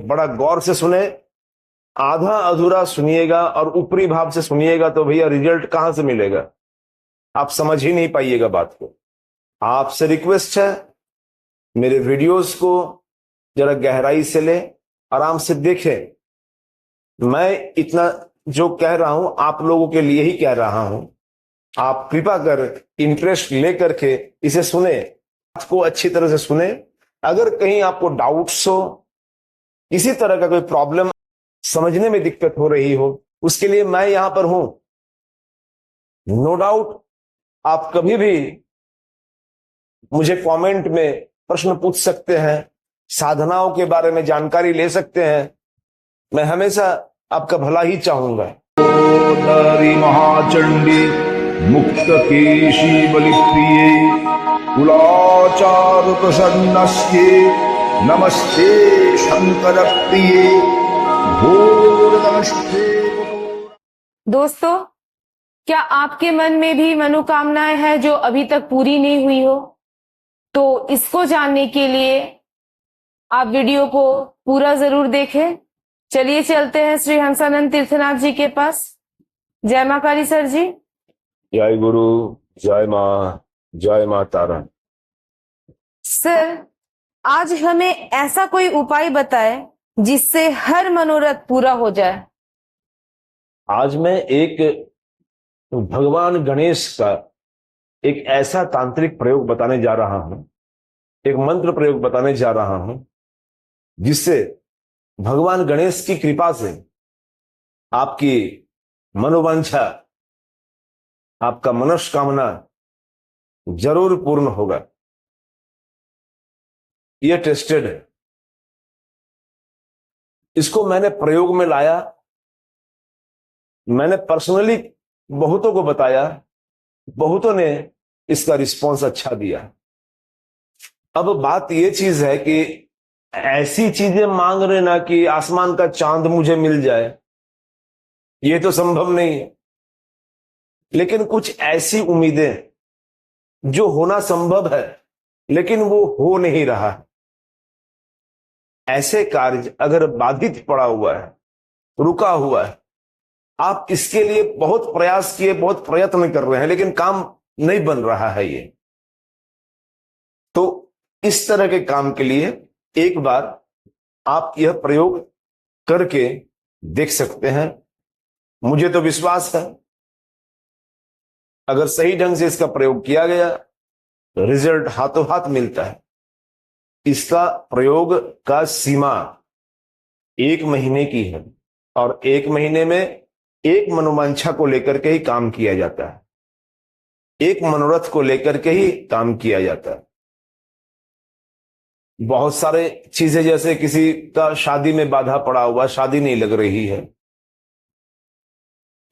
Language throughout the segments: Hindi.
बड़ा गौर से सुने। आधा अधूरा सुनिएगा और ऊपरी भाव से सुनिएगा तो भैया रिजल्ट कहां से मिलेगा, आप समझ ही नहीं पाइएगा बात को। आपसे रिक्वेस्ट है, मेरे वीडियोस को जरा गहराई से ले, आराम से देखें। मैं इतना जो कह रहा हूं आप लोगों के लिए ही कह रहा हूं। आप कृपा कर इंटरेस्ट लेकर के इसे सुने, बात को अच्छी तरह से सुने। अगर कहीं आपको डाउट्स हो, किसी तरह का कोई प्रॉब्लम, समझने में दिक्कत हो रही हो, उसके लिए मैं यहां पर हूं। नो डाउट आप कभी भी मुझे कमेंट में प्रश्न पूछ सकते हैं, साधनाओं के बारे में जानकारी ले सकते हैं। मैं हमेशा आपका भला ही चाहूंगा। महाचंडी मुक्त केशी बलिप्रिये कुलाचार प्रसन्नस्ये नमस्ते शंकर प्रिये घोर नमस्ते। दोस्तों, क्या आपके मन में भी मनोकामनाएं हैं जो अभी तक पूरी नहीं हुई हो? तो इसको जानने के लिए आप वीडियो को पूरा जरूर देखें। चलिए चलते हैं श्री हंसानंद तीर्थनाथ जी के पास। जय मां काली सर जी। जय गुरु, जय मां तारा। सर, आज हमें ऐसा कोई उपाय बताएं जिससे हर मनोरथ पूरा हो जाए। आज मैं एक भगवान गणेश का एक ऐसा तांत्रिक प्रयोग बताने जा रहा हूं, एक मंत्र प्रयोग बताने जा रहा हूं, जिससे भगवान गणेश की कृपा से आपकी मनोवांछा, आपका मनोकामना जरूर पूर्ण होगा। यह टेस्टेड है। इसको मैंने प्रयोग में लाया, मैंने पर्सनली बहुतों को बताया, बहुतों ने इसका रिस्पॉन्स अच्छा दिया। अब बात यह चीज है कि ऐसी चीजें मांग रहे ना कि आसमान का चांद मुझे मिल जाए, यह तो संभव नहीं है। लेकिन कुछ ऐसी उम्मीदें जो होना संभव है लेकिन वो हो नहीं रहा है। ऐसे कार्य अगर बाधित पड़ा हुआ है, रुका हुआ है, आप इसके लिए बहुत प्रयास किए, बहुत प्रयत्न कर रहे हैं, लेकिन काम नहीं बन रहा है ये, तो इस तरह के काम के लिए एक बार आप यह प्रयोग करके देख सकते हैं। मुझे तो विश्वास है अगर सही ढंग से इसका प्रयोग किया गया रिजल्ट हाथों हाथ मिलता है। इसका प्रयोग का सीमा 1 महीने की है और 1 महीने में एक मनोवांछा को लेकर के ही काम किया जाता है, एक मनोरथ को लेकर के ही काम किया जाता है। बहुत सारे चीजें, जैसे किसी का शादी में बाधा पड़ा हुआ, शादी नहीं लग रही है,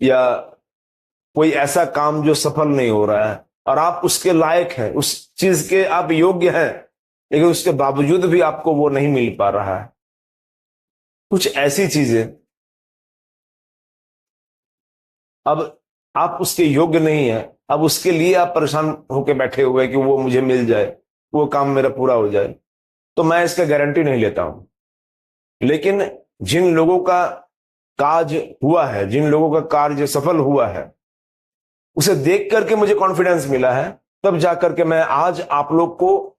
या कोई ऐसा काम जो सफल नहीं हो रहा है और आप उसके लायक हैं, उस चीज के आप योग्य हैं, लेकिन उसके बावजूद भी आपको वो नहीं मिल पा रहा है। कुछ ऐसी चीजें, अब आप उसके योग्य नहीं है, अब उसके लिए आप परेशान होकर बैठे हुए कि वो मुझे मिल जाए, वो काम मेरा पूरा हो जाए, तो मैं इसका गारंटी नहीं लेता हूं। लेकिन जिन लोगों का काज हुआ है, जिन लोगों का कार्य सफल हुआ है, उसे देख करके मुझे कॉन्फिडेंस मिला है, तब जाकर के मैं आज आप लोग को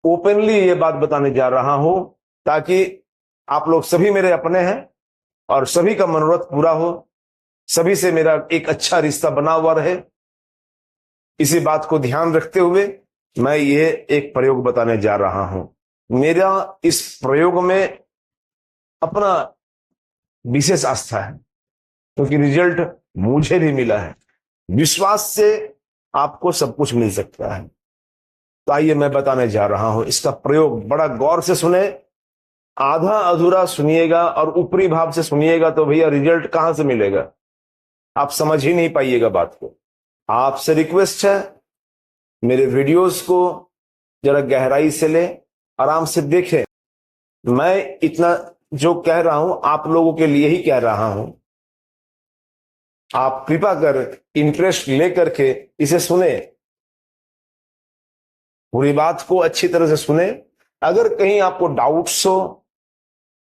ओपनली ये बात बताने जा रहा हूं, ताकि आप लोग सभी मेरे अपने हैं और सभी का मनोरथ पूरा हो, सभी से मेरा एक अच्छा रिश्ता बना हुआ रहे। इसी बात को ध्यान रखते हुए मैं ये एक प्रयोग बताने जा रहा हूं। मेरा इस प्रयोग में अपना विशेष आस्था है, क्योंकि रिजल्ट मुझे भी मिला है। विश्वास से आपको सब कुछ मिल सकता है। तो आइए मैं बताने जा रहा हूं। इसका प्रयोग बड़ा गौर से सुने, आधा अधूरा सुनिएगा और ऊपरी भाव से सुनिएगा तो भैया रिजल्ट कहां से मिलेगा, आप समझ ही नहीं पाइएगा बात को। आपसे रिक्वेस्ट है, मेरे वीडियोस को जरा गहराई से ले, आराम से देखें। मैं इतना जो कह रहा हूं आप लोगों के लिए ही कह रहा हूं। आप कृपा कर इंटरेस्ट लेकर के इसे सुने, पूरी बात को अच्छी तरह से सुने। अगर कहीं आपको डाउट्स हो,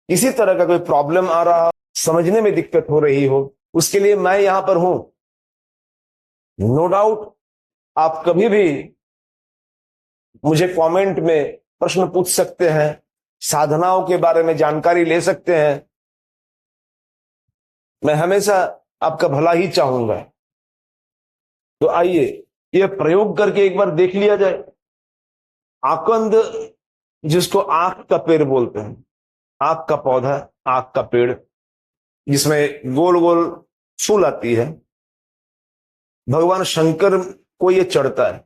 किसी तरह का कोई प्रॉब्लम आ रहा हो, समझने में दिक्कत हो रही हो, उसके लिए मैं यहां पर हूं। नो डाउट आप कभी भी मुझे कमेंट में प्रश्न पूछ सकते हैं, साधनाओं के बारे में जानकारी ले सकते हैं। मैं हमेशा आपका भला ही चाहूंगा। तो आइए यह प्रयोग करके एक बार देख लिया जाए। आकंद, जिसको आंख का पेड़ बोलते हैं, आंख का पौधा, आंख का पेड़, जिसमें गोल गोल फूल आती है, भगवान शंकर को यह चढ़ता है।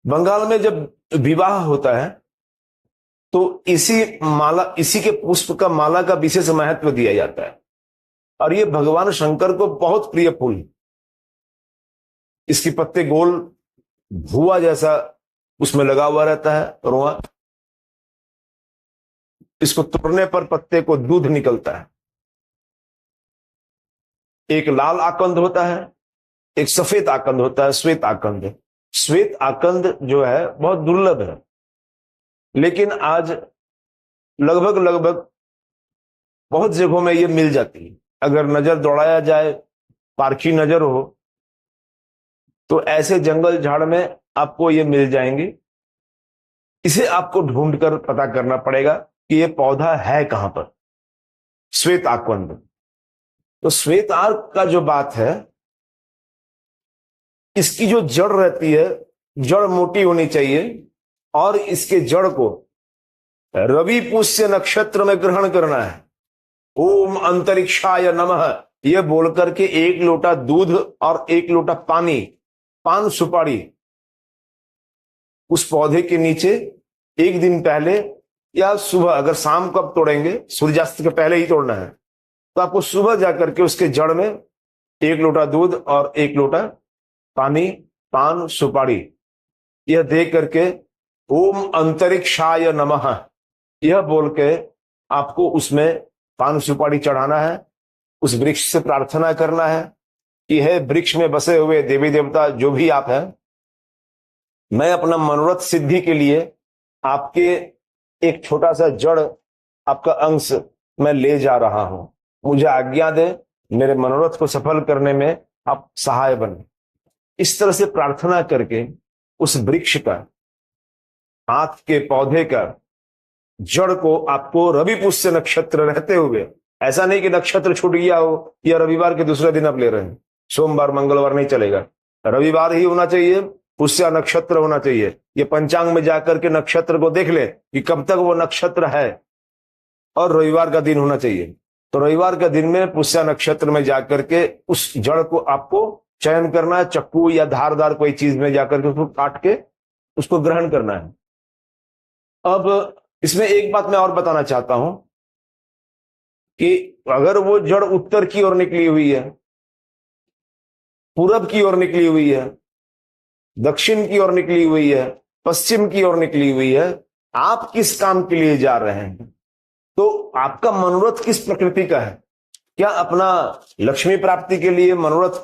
बंगाल में जब विवाह होता है तो इसी के पुष्प का माला का विशेष महत्व दिया जाता है, और यह भगवान शंकर को बहुत प्रिय फूल है। इसकी पत्ते गोल भुआ जैसा उसमें लगा हुआ रहता है, रोआ। इसको तोड़ने पर पत्ते को दूध निकलता है। एक लाल आकंद होता है, एक सफेद आकंद होता है, श्वेत आकंद। श्वेत आकंद जो है बहुत दुर्लभ है, लेकिन आज लगभग लगभग बहुत जगहों में ये मिल जाती है। अगर नजर दौड़ाया जाए, पारखी नजर हो, तो ऐसे जंगल झाड़ में आपको ये मिल जाएंगे। इसे आपको ढूंढकर पता करना पड़ेगा कि ये पौधा है कहां पर। श्वेत आकंद। तो श्वेत आर्क का जो बात है, इसकी जो जड़ रहती है, जड़ मोटी होनी चाहिए, और इसके जड़ को रवि पुष्य नक्षत्र में ग्रहण करना है। ओम अंतरिक्षाय नमः यह बोलकर के 1 लोटा दूध और 1 लोटा पानी, पान सुपारी उस पौधे के नीचे 1 दिन पहले या सुबह, अगर शाम को आप तोड़ेंगे, सूर्यास्त के पहले ही तोड़ना है, तो आपको सुबह जाकर के उसके जड़ में 1 लोटा दूध और 1 लोटा पानी, पान सुपारी, यह दे करके ओम अंतरिक्षाय नमः यह बोल के आपको उसमें पान सुपारी चढ़ाना है। उस वृक्ष से प्रार्थना करना है कि हे वृक्ष में बसे हुए देवी देवता जो भी आप हैं, मैं अपना मनोरथ सिद्धि के लिए आपके एक छोटा सा जड़, आपका अंश मैं ले जा रहा हूं। मुझे आज्ञा दे, मेरे मनोरथ को सफल करने में आप सहाय बने। इस तरह से प्रार्थना करके उस वृक्ष का, आंख के पौधे का जड़ को आपको रवि पुष्य नक्षत्र रहते हुए, ऐसा नहीं कि नक्षत्र छूट गया हो या रविवार के दूसरे दिन आप ले रहे हैं, सोमवार मंगलवार नहीं चलेगा, रविवार ही होना चाहिए, पुष्य नक्षत्र होना चाहिए। ये पंचांग में जाकर के नक्षत्र को देख ले कि कब तक वो नक्षत्र है, और रविवार का दिन होना चाहिए। तो रविवार का दिन में पुष्य नक्षत्र में जाकर के उस जड़ को आपको चयन करना है, चक्कू या धारदार कोई चीज में जाकर के उसको काट के उसको ग्रहण करना है। अब इसमें एक बात मैं और बताना चाहता हूं कि अगर वो जड़ उत्तर की ओर निकली हुई है, पूरब की ओर निकली हुई है, दक्षिण की ओर निकली हुई है, पश्चिम की ओर निकली हुई है, आप किस काम के लिए जा रहे हैं, तो आपका मनोरथ किस प्रकृति का है? क्या अपना लक्ष्मी प्राप्ति के लिए, मनोरथ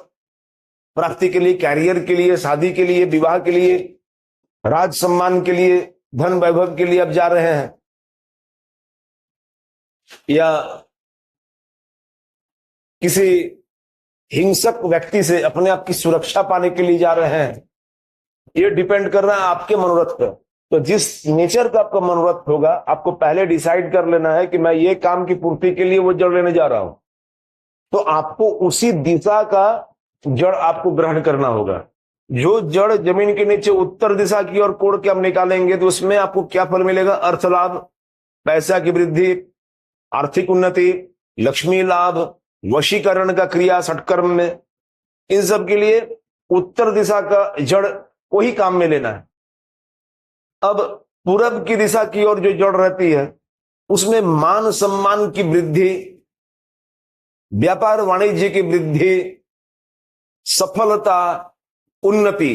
प्राप्ति के लिए, कैरियर के लिए, शादी के लिए, विवाह के लिए, राज सम्मान के लिए, धन वैभव के लिए आप जा रहे हैं, या किसी हिंसक व्यक्ति से अपने आप की सुरक्षा पाने के लिए जा रहे हैं? ये डिपेंड कर रहा है आपके मनोरथ पर। तो जिस नेचर का आपका मनोरथ होगा, आपको पहले डिसाइड कर लेना है कि मैं ये काम की पूर्ति के लिए वो जड़ लेने जा रहा हूं, तो आपको उसी दिशा का जड़ आपको ग्रहण करना होगा। जो जड़ जमीन के नीचे उत्तर दिशा की ओर कोड़ के हम निकालेंगे, तो उसमें आपको क्या फल मिलेगा? अर्थ लाभ, पैसा की वृद्धि, आर्थिक उन्नति, लक्ष्मी लाभ, वशीकरण का क्रिया षटकर्म में, इन सब के लिए उत्तर दिशा का जड़ को ही काम में लेना है। अब पूरब की दिशा की ओर जो जड़ रहती है, उसमें मान सम्मान की वृद्धि, व्यापार वाणिज्य की वृद्धि, सफलता, उन्नति,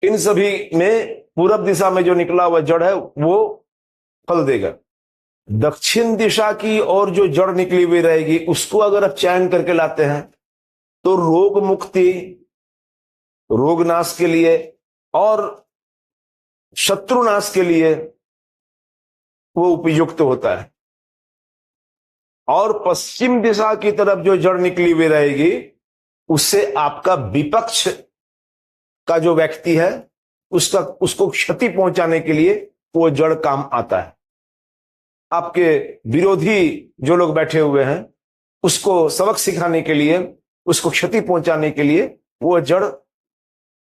इन सभी में पूरब दिशा में जो निकला हुआ जड़ है वो फल देगा। दक्षिण दिशा की ओर जो जड़ निकली हुई रहेगी, उसको अगर आप चयन करके लाते हैं, तो रोग मुक्ति, रोग नाश के लिए और शत्रु नाश के लिए वो उपयुक्त होता है। और पश्चिम दिशा की तरफ जो जड़ निकली हुई रहेगी, उससे आपका विपक्ष का जो व्यक्ति है उसको क्षति पहुंचाने के लिए वो जड़ काम आता है। आपके विरोधी जो लोग बैठे हुए हैं उसको सबक सिखाने के लिए, उसको क्षति पहुंचाने के लिए वो जड़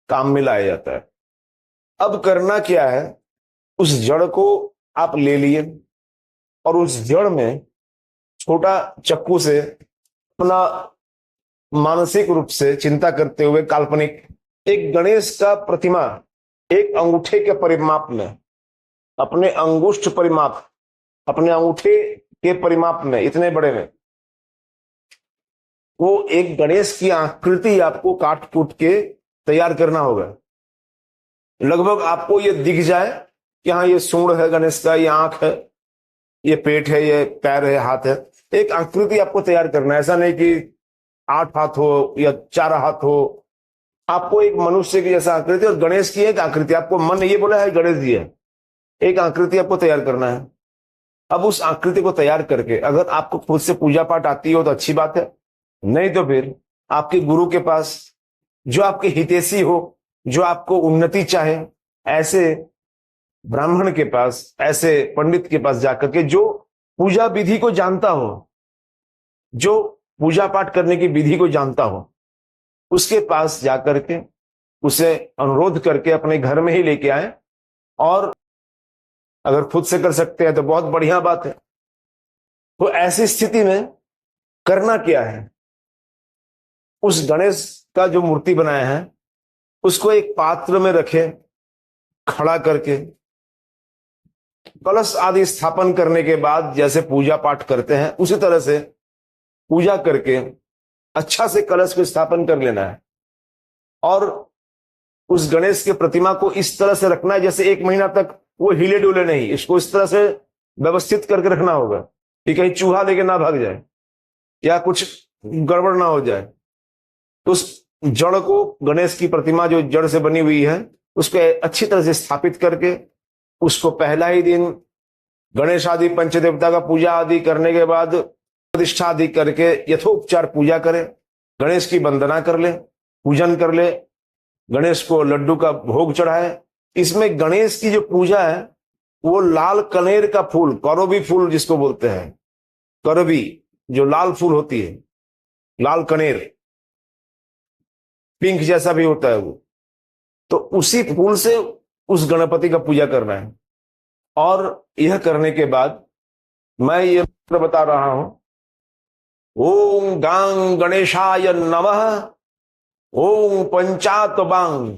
काम में लाया जाता है। अब करना क्या है, उस जड़ को आप ले लिए और उस जड़ में छोटा चक्कू से अपना मानसिक रूप से चिंता करते हुए काल्पनिक एक गणेश का प्रतिमा एक अंगूठे के परिमाप में, अपने अंगुष्ठ परिमाप, अपने अंगूठे के परिमाप में, इतने बड़े में वो एक गणेश की आकृति आपको काट कूट के तैयार करना होगा। लगभग आपको ये दिख जाए कि हाँ ये सूंड है गणेश का, ये आंख है, ये पेट है, ये पैर है, हाथ है। एक आकृति आपको तैयार करना है। ऐसा नहीं कि 8 हाथ हो या 4 हाथ हो, आपको एक मनुष्य की जैसा आकृति और गणेश की एक आकृति, आपको मन ने ये बोला है गणेश जी है, एक आकृति आपको तैयार करना है। अब उस आकृति को तैयार करके अगर आपको खुद से पूजा पाठ आती हो तो अच्छी बात है, नहीं तो फिर आपके गुरु के पास, जो आपके हितैषी हो, जो आपको उन्नति चाहे, ऐसे ब्राह्मण के पास, ऐसे पंडित के पास जाकर के, जो पूजा विधि को जानता हो, जो पूजा पाठ करने की विधि को जानता हो, उसके पास जाकर के उसे अनुरोध करके अपने घर में ही लेके आए। और अगर खुद से कर सकते हैं तो बहुत बढ़िया बात है। तो ऐसी स्थिति में करना क्या है, उस गणेश का जो मूर्ति बनाया है उसको एक पात्र में रखें, खड़ा करके कलश आदि स्थापन करने के बाद जैसे पूजा पाठ करते हैं उसी तरह से पूजा करके अच्छा से कलश को स्थापन कर लेना है। और उस गणेश के प्रतिमा को इस तरह से रखना है जैसे 1 महीना तक वो हिले डुले नहीं, इसको इस तरह से व्यवस्थित करके रखना होगा कि कहीं चूहा लेके ना भाग जाए या कुछ गड़बड़ ना हो जाए। तो उस जड़ को, गणेश की प्रतिमा जो जड़ से बनी हुई है, उसको अच्छी तरह से स्थापित करके उसको पहला ही दिन गणेश आदि पंचदेवता का पूजा आदि करने के बाद प्रतिष्ठा आदि करके यथोपचार पूजा करें, गणेश की वंदना कर ले, पूजन कर ले, गणेश को लड्डू का भोग चढ़ाए। इसमें गणेश की जो पूजा है वो लाल कनेर का फूल, करबी फूल जिसको बोलते हैं, करबी जो लाल फूल होती है, लाल कनेर, पिंक जैसा भी होता है वो, तो उसी फूल से उस गणपति का पूजा करना है। और यह करने के बाद मैं ये मंत्र बता रहा हूं, ओम गांग गणेशाय नमः, ओम पंचातबांग,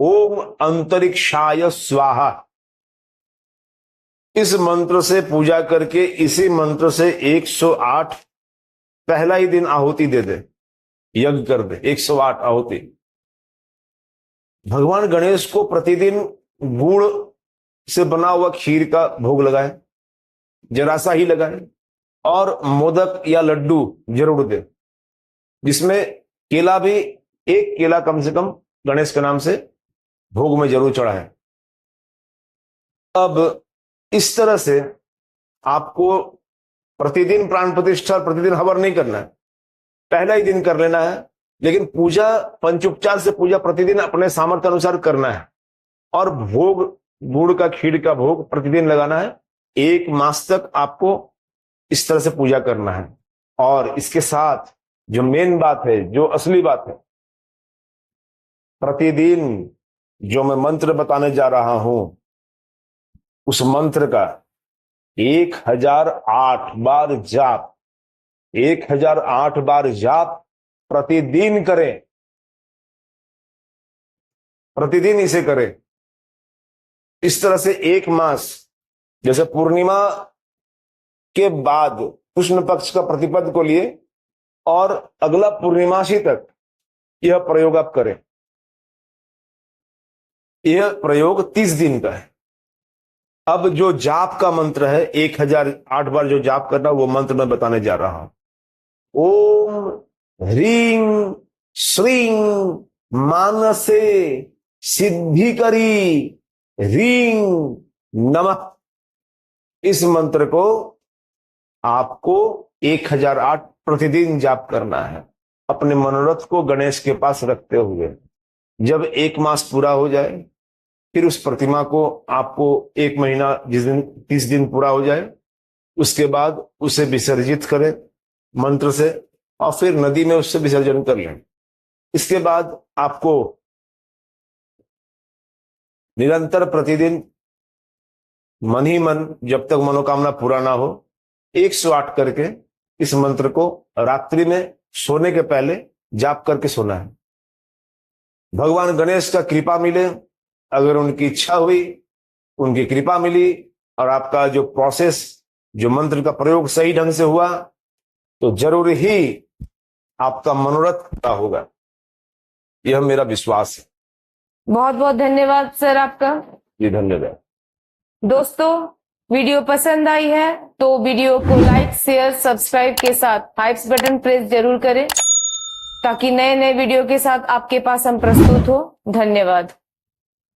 ओम अंतरिक्षाय स्वाहा। इस मंत्र से पूजा करके इसी मंत्र से 108 पहला ही दिन आहुति दे दे, यज्ञ कर दे, 108 आहुति। भगवान गणेश को प्रतिदिन गुड़ से बना हुआ खीर का भोग लगाए, जरा सा ही लगाए, और मोदक या लड्डू जरूर दे, जिसमें केला भी, 1 केला कम से कम गणेश के नाम से भोग में जरूर चढ़ाए। अब इस तरह से आपको प्रतिदिन प्राण प्रतिष्ठा, प्रतिदिन हवन नहीं करना है, पहला ही दिन कर लेना है। लेकिन पूजा पंचोपचार से पूजा प्रतिदिन अपने सामर्थ्य अनुसार करना है। और भोग, गुड़ का, खीर का भोग प्रतिदिन लगाना है। 1 मास तक आपको इस तरह से पूजा करना है। और इसके साथ जो मेन बात है, जो असली बात है, प्रतिदिन जो मैं मंत्र बताने जा रहा हूं, उस मंत्र का 1008 बार जाप, 1008 बार जाप प्रतिदिन करें, प्रतिदिन इसे करें। इस तरह से 1 मास, जैसे पूर्णिमा के बाद कृष्ण पक्ष का प्रतिपद को लिए और अगला पूर्णिमासी तक यह प्रयोग आप करें। यह प्रयोग 30 दिन का है। अब जो जाप का मंत्र है, 1008 बार जो जाप करना, वो मंत्र मैं बताने जा रहा हूं। ओम ह्रीं श्रीं मानसे सिद्धिकरी ह्रीं नमः। इस मंत्र को आपको 1008 प्रतिदिन जाप करना है, अपने मनोरथ को गणेश के पास रखते हुए। जब 1 मास पूरा हो जाए, फिर उस प्रतिमा को आपको 1 महीना, जिस दिन 30 दिन पूरा हो जाए, उसके बाद उसे विसर्जित करें मंत्र से, और फिर नदी में उससे विसर्जन कर लें। इसके बाद आपको निरंतर प्रतिदिन मन ही मन, जब तक मनोकामना पूरा ना हो, 108 करके इस मंत्र को रात्रि में सोने के पहले जाप करके सोना है। भगवान गणेश का कृपा मिले, अगर उनकी इच्छा हुई, उनकी कृपा मिली, और आपका जो प्रोसेस, जो मंत्र का प्रयोग सही ढंग से हुआ, तो जरूर ही आपका मनोरथ पूरा होगा। यह मेरा विश्वास है। बहुत बहुत धन्यवाद सर आपका। जी धन्यवाद। दोस्तों, वीडियो पसंद आई है तो वीडियो को लाइक, शेयर, सब्सक्राइब के साथ हाइप्स बटन प्रेस जरूर करें, ताकि नए नए वीडियो के साथ आपके पास हम प्रस्तुत हो। धन्यवाद।